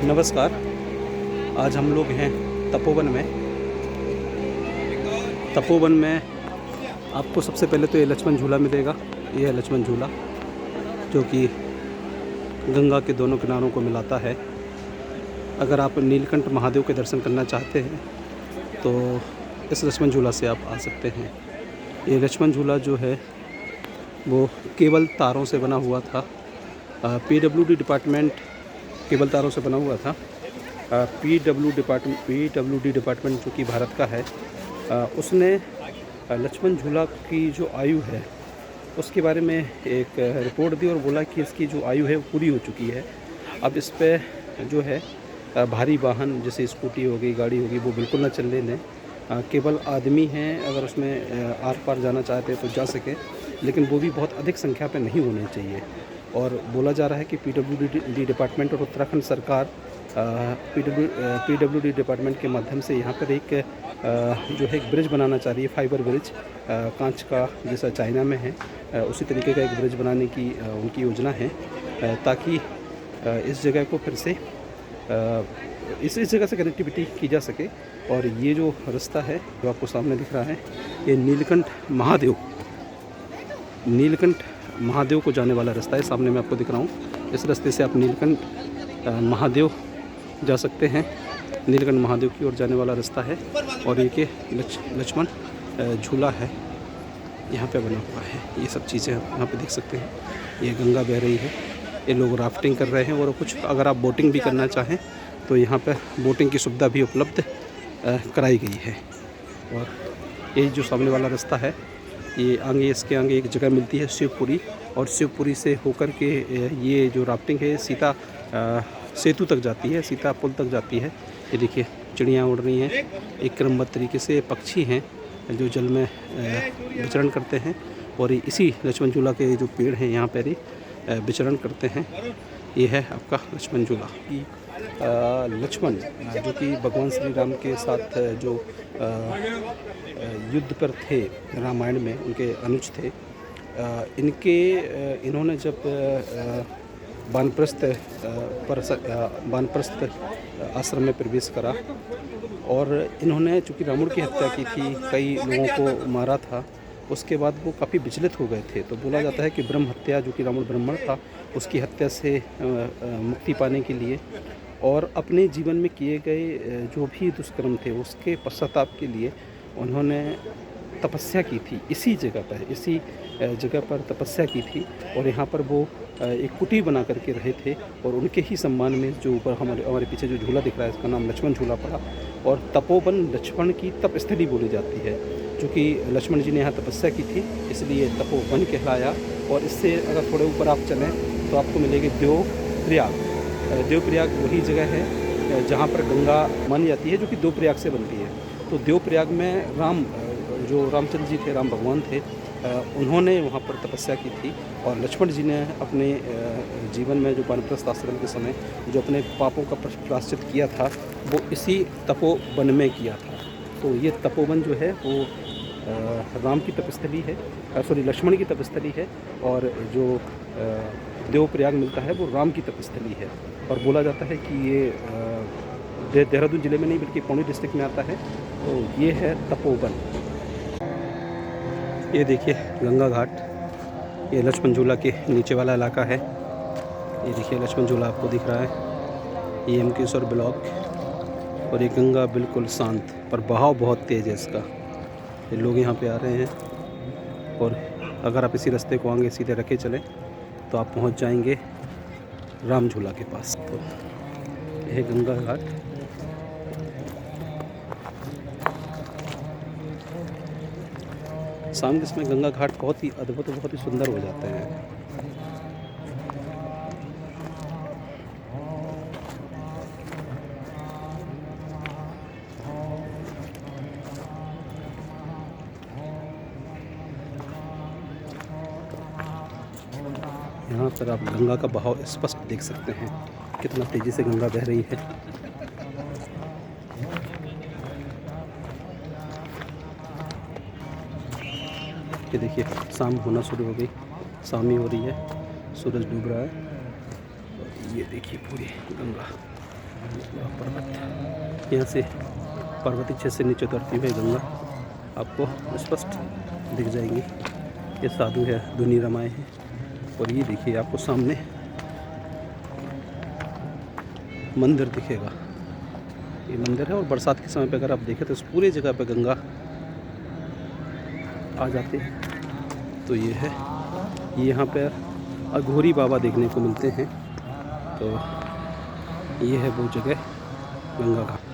नमस्कार। आज हम लोग हैं तपोवन में। तपोवन में आपको सबसे पहले तो ये लक्ष्मण झूला मिलेगा। ये है लक्ष्मण झूला जो कि गंगा के दोनों किनारों को मिलाता है। अगर आप नीलकंठ महादेव के दर्शन करना चाहते हैं तो इस लक्ष्मण झूला से आप आ सकते हैं। ये लक्ष्मण झूला जो है वो केबल तारों से बना हुआ था। पीडब्ल्यूडी डिपार्टमेंट केबल तारों से बना हुआ था। पीडब्ल्यूडी डिपार्टमेंट जो कि भारत का है, उसने लक्ष्मण झूला की जो आयु है उसके बारे में एक रिपोर्ट दी और बोला कि इसकी जो आयु है वो पूरी हो चुकी है। अब इस पे जो है भारी वाहन जैसे स्कूटी हो गई, गाड़ी होगी, वो बिल्कुल ना चलने दें। केवल आदमी हैं अगर उसमें आर पार जाना चाहते हैं तो जा सके, लेकिन वो भी बहुत अधिक संख्या पे नहीं होने चाहिए। और बोला जा रहा है कि पीडब्ल्यूडी डिपार्टमेंट और उत्तराखंड सरकार पीडब्ल्यूडी डिपार्टमेंट के माध्यम से यहाँ पर एक जो है एक ब्रिज बनाना चाह रही है, फाइबर ब्रिज, कांच का जैसा चाइना में है, उसी तरीके का एक ब्रिज बनाने की उनकी योजना है, ताकि इस जगह को फिर से इस जगह से कनेक्टिविटी की जा सके। और ये जो रास्ता है जो आपको सामने दिख रहा है, ये नीलकंठ महादेव को जाने वाला रास्ता है। सामने मैं आपको दिख रहा हूँ, इस रास्ते से आप नीलकंठ महादेव जा सकते हैं। नीलकंठ महादेव की ओर जाने वाला रास्ता है। और ये के लक्ष्मण झूला है यहाँ पे बना हुआ है। ये सब चीज़ें आप यहाँ पे देख सकते हैं। ये गंगा बह रही है, ये लोग राफ्टिंग कर रहे हैं, और कुछ अगर आप बोटिंग भी करना चाहें तो यहाँ पर बोटिंग की सुविधा भी उपलब्ध कराई गई है। और ये जो सामने वाला रास्ता है, ये आगे इसके आगे एक जगह मिलती है शिवपुरी, और शिवपुरी से होकर के ये जो राफ्टिंग है सीता सेतु तक जाती है, सीता पुल तक जाती है। ये देखिए चिड़ियाँ उड़ रही हैं, एक क्रमबद्ध तरीके से पक्षी हैं जो जल में विचरण करते हैं, और इसी लक्ष्मण झूला के जो पेड़ हैं यहाँ पर ही विचरण करते हैं। ये है आपका लक्ष्मण झूला। लक्ष्मण जो कि भगवान श्री राम के साथ जो युद्ध पर थे रामायण में, उनके अनुज थे। इन्होंने जब वानप्रस्थ आश्रम में प्रवेश करा, और इन्होंने चूँकि रावण की हत्या की थी, कई लोगों को मारा था, उसके बाद वो काफ़ी विचलित हो गए थे। तो बोला जाता है कि ब्रह्म हत्या, जो कि रावण ब्राह्मण था, उसकी हत्या से मुक्ति पाने के लिए और अपने जीवन में किए गए जो भी दुष्कर्म थे उसके पश्चाताप के लिए उन्होंने तपस्या की थी। इसी जगह पर तपस्या की थी, और यहाँ पर वो एक कुटी बना करके रहे थे। और उनके ही सम्मान में जो ऊपर हमारे पीछे जो झूला दिख रहा है, इसका नाम लक्ष्मण झूला पड़ा। और तपोवन लक्ष्मण की तपस्थली बोली जाती है, क्योंकि लक्ष्मण जी ने यहाँ तपस्या की थी, इसलिए तपोवन कहलाया। और इससे अगर थोड़े ऊपर आप चलें तो आपको मिलेगी देवप्रयाग वही जगह है जहाँ पर गंगा मानी जाती है, जो कि देवप्रयाग से बनती है। तो देवप्रयाग में जो रामचंद्र जी थे, राम भगवान थे, उन्होंने वहाँ पर तपस्या की थी। और लक्ष्मण जी ने अपने जीवन में जो वानप्रस्थ आश्रम के समय जो अपने पापों का प्रायश्चित किया था, वो इसी तपोवन में किया था। तो ये तपोवन जो है वो राम की तपस्थली है, लक्ष्मण की तपस्थली है। और जो देवप्रयाग मिलता है वो राम की तपस्थली है। और बोला जाता है कि ये देहरादून ज़िले में नहीं बल्कि पौड़ी डिस्ट्रिक्ट में आता है। तो ये है तपोवन। ये देखिए गंगा घाट, ये लक्ष्मण झूला के नीचे वाला इलाका है। ये देखिए लक्ष्मण झूला आपको दिख रहा है, ये एमकेश्वर ब्लॉक। और ये गंगा बिल्कुल शांत, पर बहाव बहुत तेज़ है इसका। ये लोग यहाँ पे आ रहे हैं, और अगर आप इसी रास्ते को आगे सीधे रखे चलें तो आप पहुँच जाएंगे राम झूला के पास। तो यह है गंगा घाट। शाम के समय गंगा घाट बहुत ही अद्भुत, बहुत ही सुंदर हो जाते हैं। यहाँ पर आप गंगा का बहाव स्पष्ट देख सकते हैं, कितना तेज़ी से गंगा बह रही है। ये देखिए शाम होना शुरू हो गई, शामी हो रही है, सूरज डूब रहा है। और ये देखिए पूरी गंगा। पर्वत, यहाँ से पार्वती क्षेत्र से नीचे उतरती हुई गंगा आपको स्पष्ट दिख जाएंगी। ये साधु है, धुनी रमाए हैं। और ये देखिए आपको सामने मंदिर दिखेगा, ये मंदिर है। और बरसात के समय पे अगर आप देखें तो इस पूरे जगह पे गंगा आ जाते हैं। तो ये है, ये यहाँ पे अघोरी बाबा देखने को मिलते हैं। तो ये है वो जगह गंगा घाट।